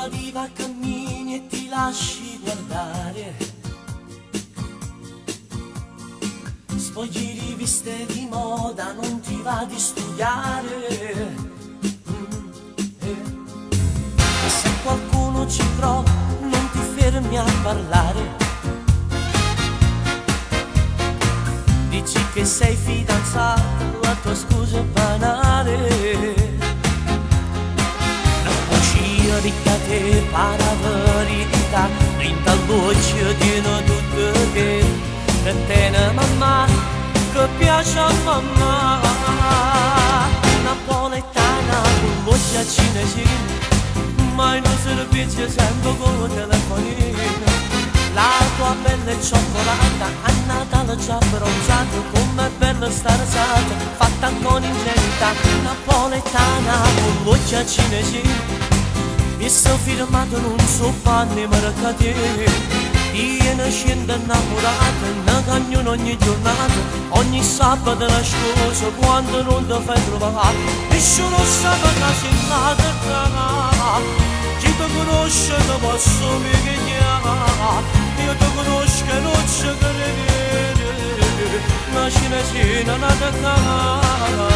tua diva cammini e ti lasci guardare, sfogli riviste di moda, non ti va di studiare. E se qualcuno ci prova non ti fermi a parlare, dici che sei fidanzato, la tua scusa è banale. Ricca te para verità, in tal voce di tutto che te ne mamma, che piace a mamma. Napoletana con voce cinesina, mai non servizio sempre con il telefonino. La tua pelle cioccolata, a Natale già bronzata, com'è bella sta risata, fatta con ingenuità. Napoletana con voce cinesina, mi sono firmato in un soffane marcate, tiene scende innamorata, ne cagnone ogni giornata, ogni sabato la scusa quando non ti fai trovare. Nessuno sa che sei nata, chi ti conosce ti posso migliare, io ti conosco e non ci crede, una cinesina nata